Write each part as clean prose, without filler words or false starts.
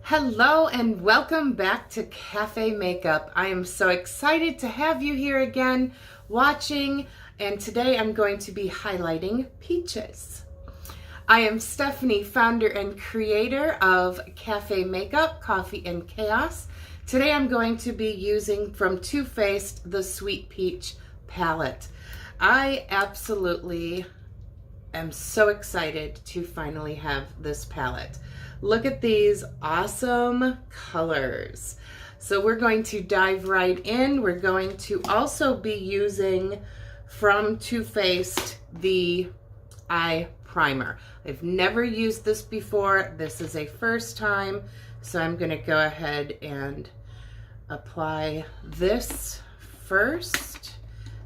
Hello and welcome back to Cafe Makeup. I am so excited to have you here again watching, and today I'm going to be highlighting peaches. I am Stephanie, founder and creator of Cafe Makeup, Coffee and Chaos. Today I'm going to be using from Too Faced the Sweet Peach palette. I absolutely am so excited to finally have this palette. Look at these awesome colors. So we're going to dive right in. We're going to also be using from Too Faced the eye primer. I've never used this before. This is a first time. So I'm going to go ahead and apply this first.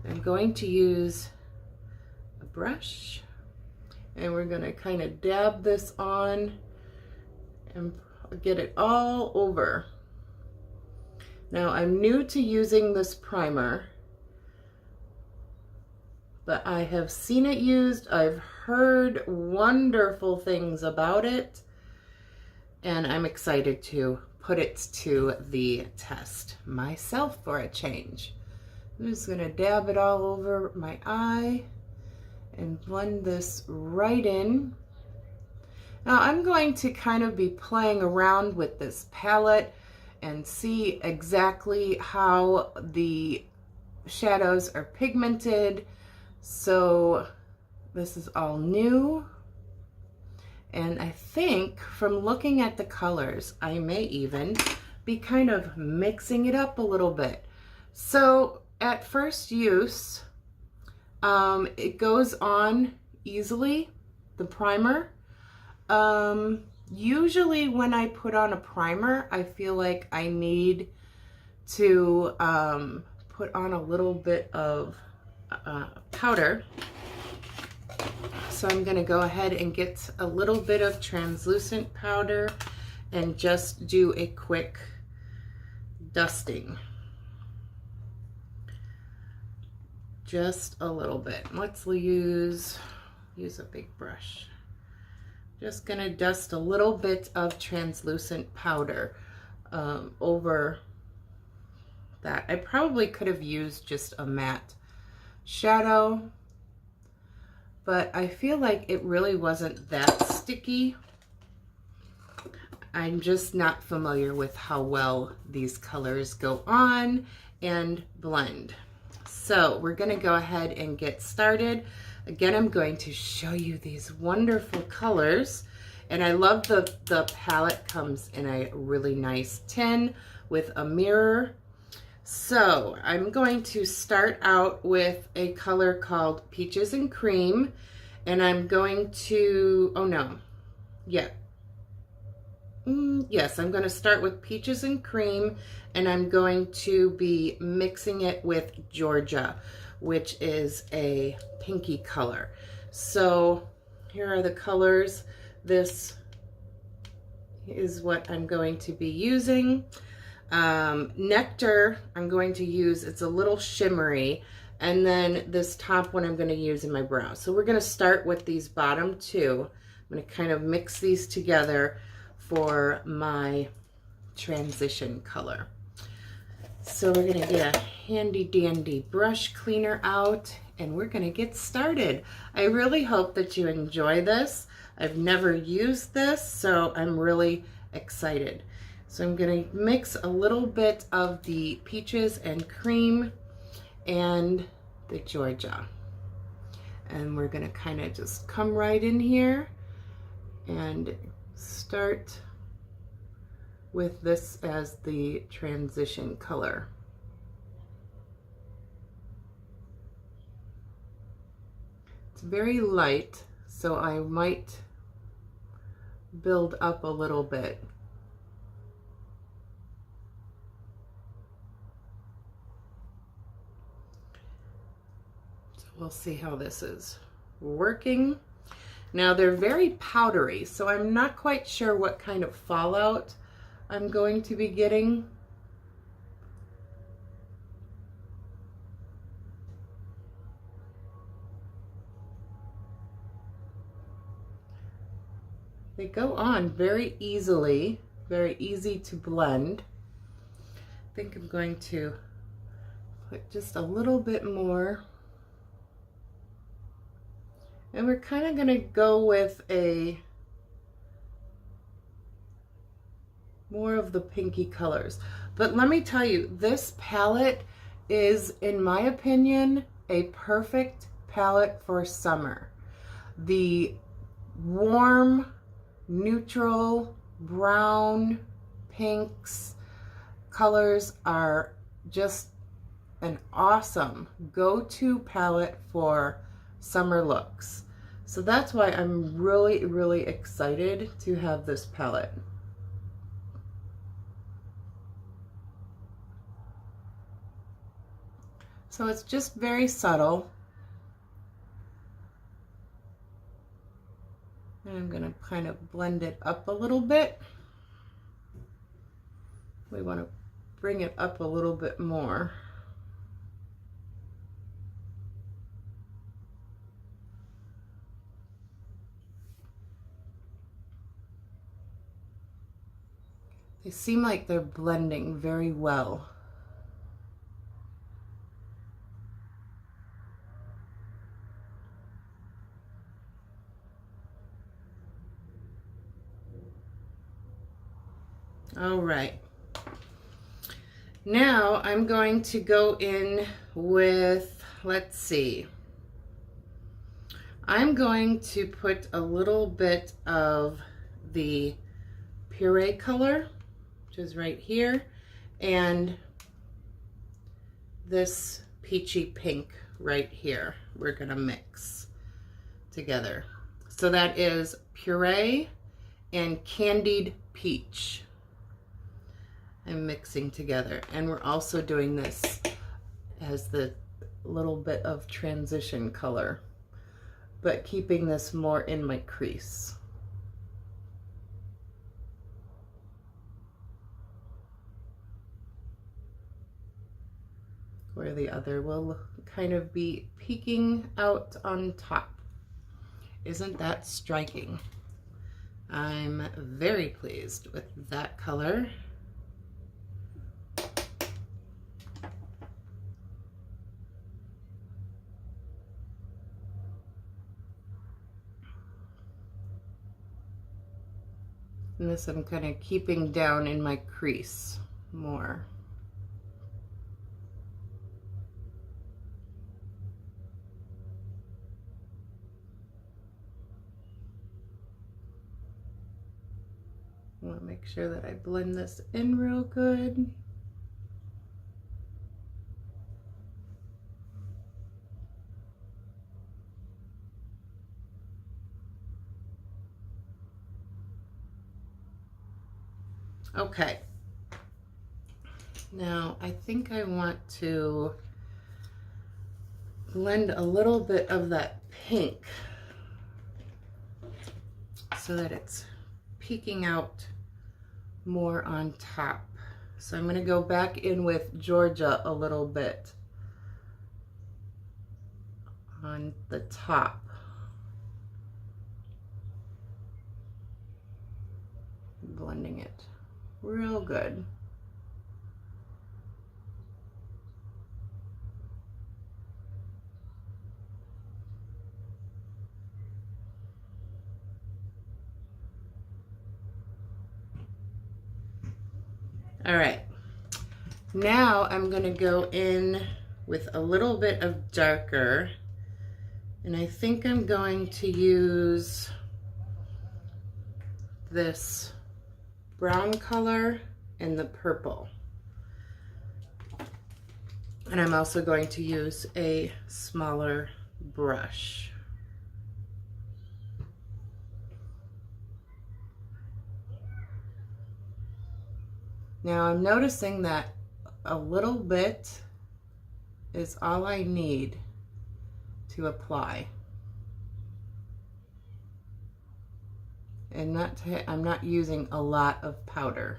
I'm going to use a brush and we're going to kind of dab this on and get it all over. Now I'm new to using this primer, but I have seen it used. I've heard wonderful things about it, and I'm excited to put it to the test myself for a change. I'm just gonna dab it all over my eye and blend this right in. Now I'm going to kind of be playing around with this palette and see exactly how the shadows are pigmented. So this is all new. And I think from looking at the colors, I may even be kind of mixing it up a little bit. So at first use, it goes on easily, the primer. Usually when I put on a primer, I feel like I need to put on a little bit of powder. So I'm going to go ahead and get a little bit of translucent powder and just do a quick dusting. Just a little bit. Let's use a big brush. Just gonna dust a little bit of translucent powder over that. I probably could have used just a matte shadow, but I feel like it really wasn't that sticky. I'm just not familiar with how well these colors go on and blend. So we're gonna go ahead and get started. Again, I'm going to show you these wonderful colors. And I love the palette comes in a really nice tin with a mirror. So I'm going to start out with a color called Peaches and Cream. And I'm going to, yes, I'm going to start with Peaches and Cream. And I'm going to be mixing it with Georgia, which is a pinky color. So here are the colors. This is what I'm going to be using. Nectar, I'm going to use, it's a little shimmery. And then this top one I'm going to use in my brow. So we're going to start with these bottom two. I'm going to kind of mix these together for my transition color. So we're going to get a handy dandy brush cleaner out and we're going to get started. I really hope that you enjoy this. I've never used this, so I'm really excited. So I'm going to mix a little bit of the Peaches and Cream and the Georgia. And we're going to kind of just come right in here and start with this as the transition color. It's very light, so I might build up a little bit. So we'll see how this is working. Now they're very powdery, so I'm not quite sure what kind of fallout I'm going to be getting. They go on very easily. very easy to blend. I think I'm going to put just a little bit more. And we're kind of going to go with a more of the pinky colors. But let me tell you, this palette is, in my opinion, a perfect palette for summer. The warm, neutral, brown, pinks colors are just an awesome go-to palette for summer looks. So that's why I'm really, really excited to have this palette. So it's just very subtle. And I'm going to kind of blend it up a little bit. We want to bring it up a little bit more. They seem like they're blending very well. All right. Now I'm going to go in with, let's see. I'm going to put a little bit of the puree color, which is right here, and this peachy pink right here. We're gonna mix together. So that is puree and candied peach. I'm mixing together, and we're also doing this as the little bit of transition color, but keeping this more in my crease. Where the other will kind of be peeking out on top. Isn't that striking? I'm very pleased with that color. And this I'm kind of keeping down in my crease more. I want to make sure that I blend this in real good. Okay. Now I think I want to blend a little bit of that pink so that it's peeking out more on top. So I'm going to go back in with Georgia a little bit on the top. Blending it real good. All right, now I'm going to go in with a little bit of darker, and I think I'm going to use this brown color and the purple. And I'm also going to use a smaller brush. Now I'm noticing that a little bit is all I need to apply. And I'm not using a lot of powder.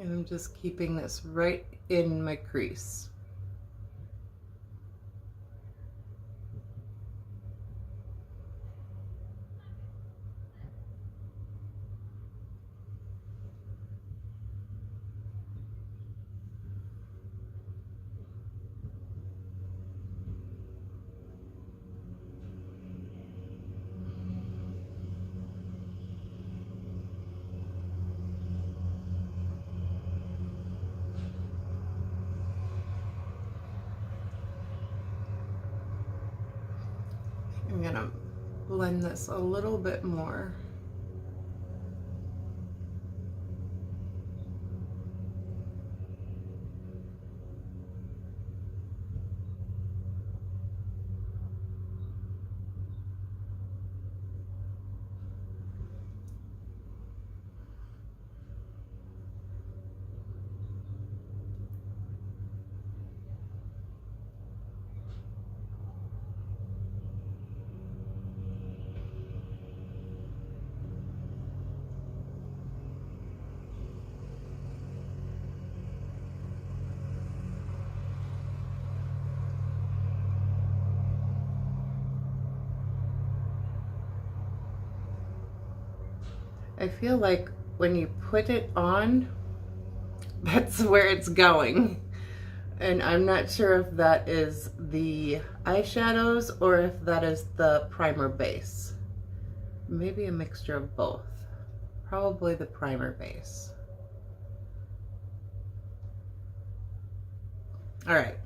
And I'm just keeping this right in my crease. I'm gonna blend this a little bit more. I feel like when you put it on, that's where it's going. And I'm not sure if that is the eyeshadows or if that is the primer base. Maybe a mixture of both. Probably the primer base. All right.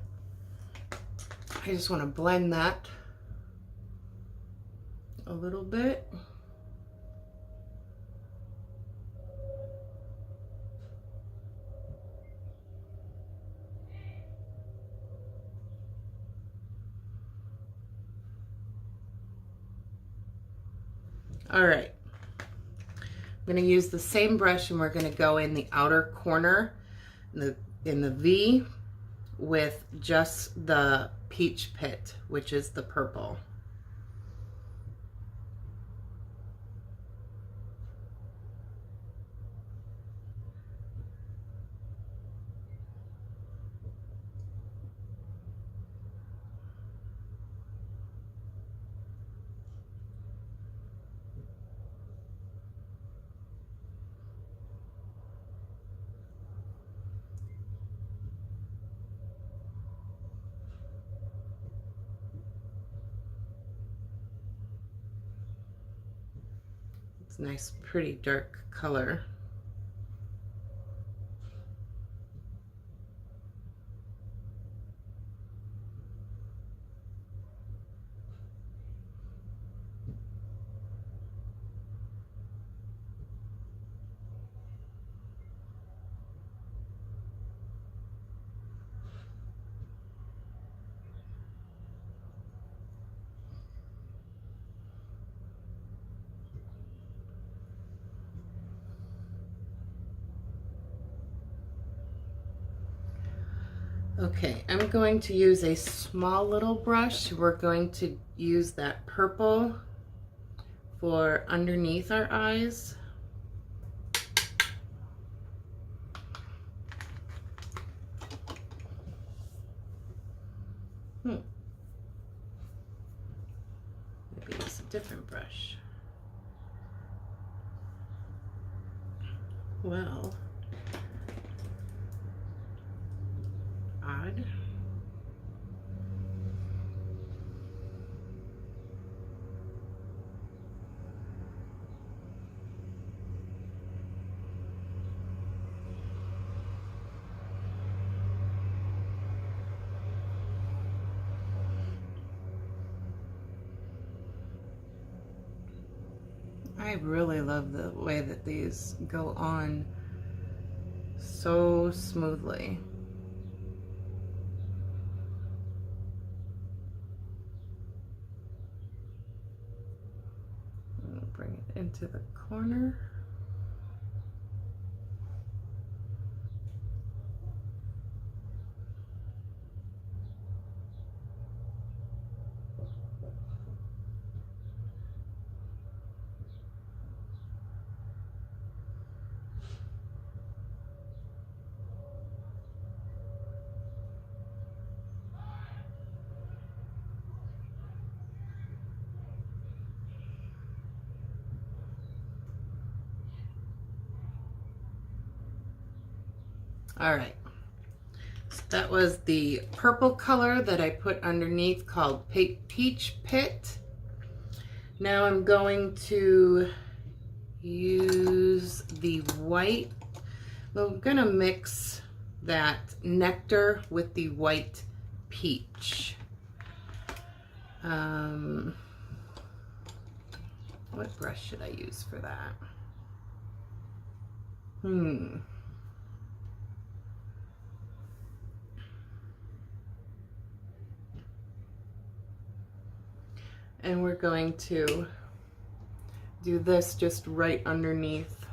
I just want to blend that a little bit. All right, I'm going to use the same brush and we're going to go in the outer corner in the V with just the peach pit, which is the purple. It's a nice, pretty dark color. Okay, I'm going to use a small little brush. We're going to use that purple for underneath our eyes. Maybe use a different brush. Well, odd. I really love the way that these go on so smoothly. I'm gonna bring it into the corner. All right. So that was the purple color that I put underneath called Peach Pit. Now I'm going to use the white. We're gonna mix that nectar with the white peach. What brush should I use for that? And we're going to do this just right underneath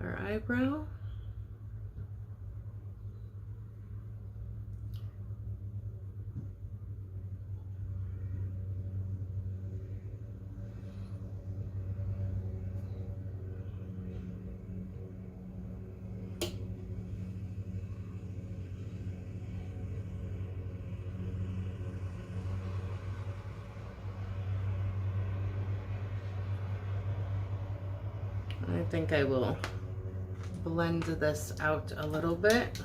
our eyebrow. I think I will blend this out a little bit.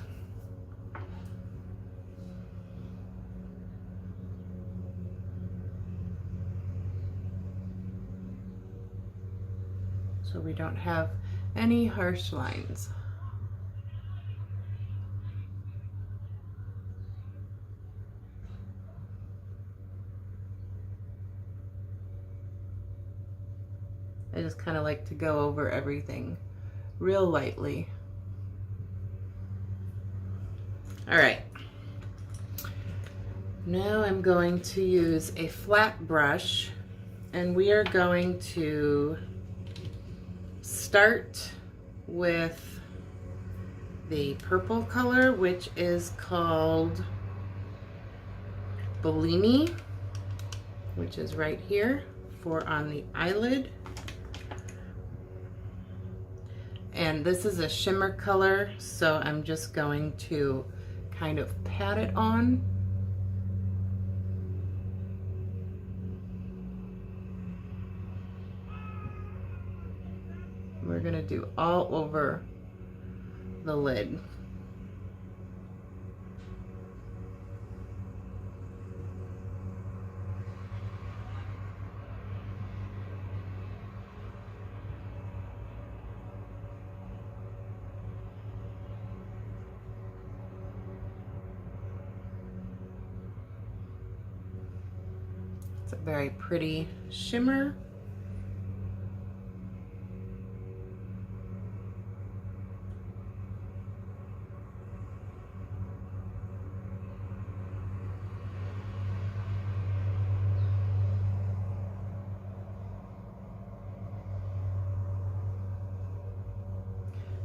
So we don't have any harsh lines. I just kind of like to go over everything real lightly. All right. Now I'm going to use a flat brush, and we are going to start with the purple color, which is called Bellini, which is right here for on the eyelid. And this is a shimmer color, so I'm just going to kind of pat it on. We're gonna do all over the lid. It's a very pretty shimmer.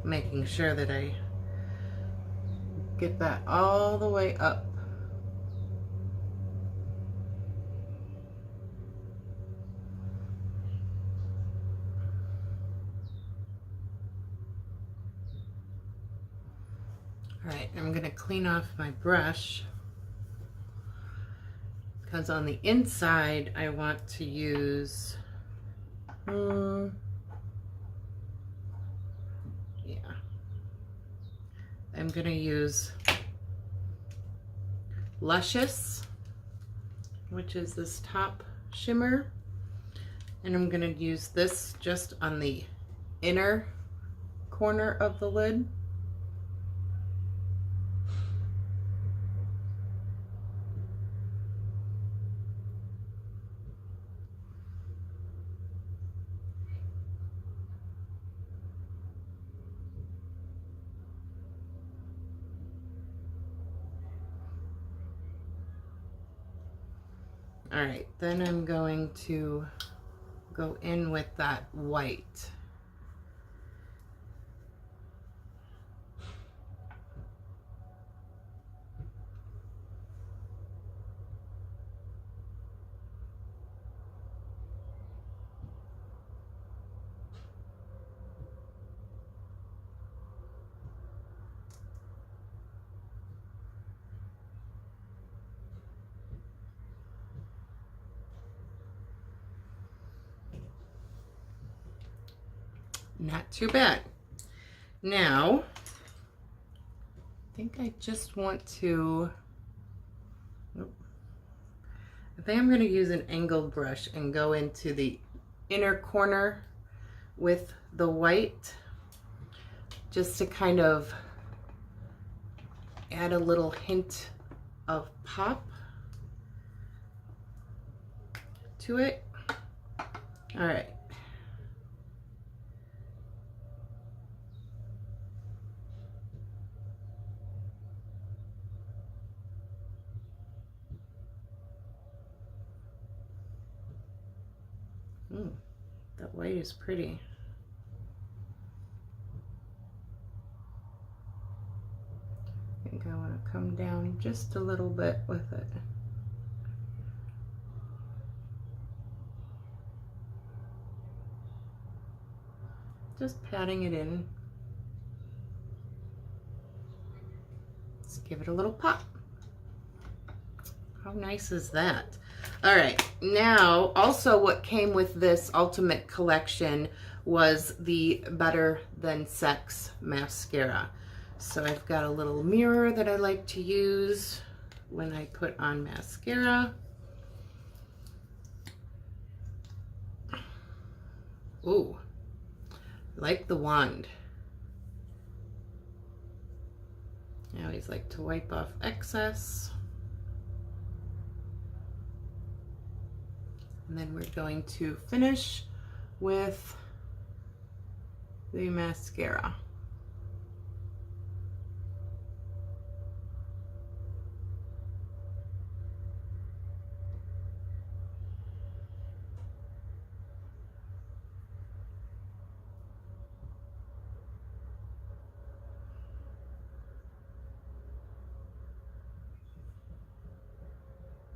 Making sure that I get that all the way up. All right, I'm gonna clean off my brush because on the inside I want to use, I'm gonna use Luscious, which is this top shimmer, and I'm gonna use this just on the inner corner of the lid. All right, then I'm going to go in with that white. Not too bad. Now, I think I just want to, I think I'm going to use an angled brush and go into the inner corner with the white, just to kind of add a little hint of pop to it. All right. That white is pretty. I think I want to come down just a little bit with it. Just patting it in. Let's give it a little pop. How nice is that? All right, now also what came with this Ultimate Collection was the Better Than Sex Mascara. So I've got a little mirror that I like to use when I put on mascara. Ooh, I like the wand. I always like to wipe off excess. And then we're going to finish with the mascara.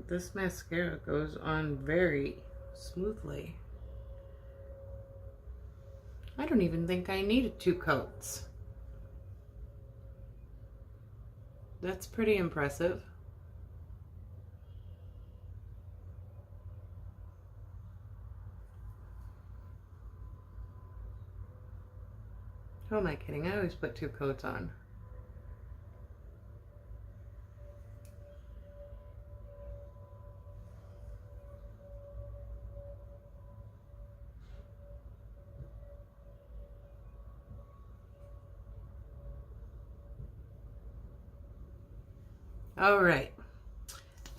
This mascara goes on very smoothly. I don't even think I needed 2 coats. That's pretty impressive. Who am I kidding? I always put 2 coats on. All right,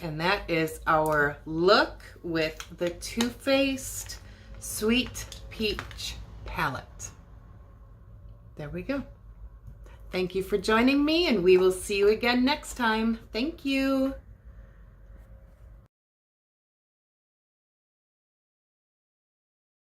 and that is our look with the Too Faced Sweet Peach palette. There we go. Thank you for joining me, and we will see you again next time. Thank you.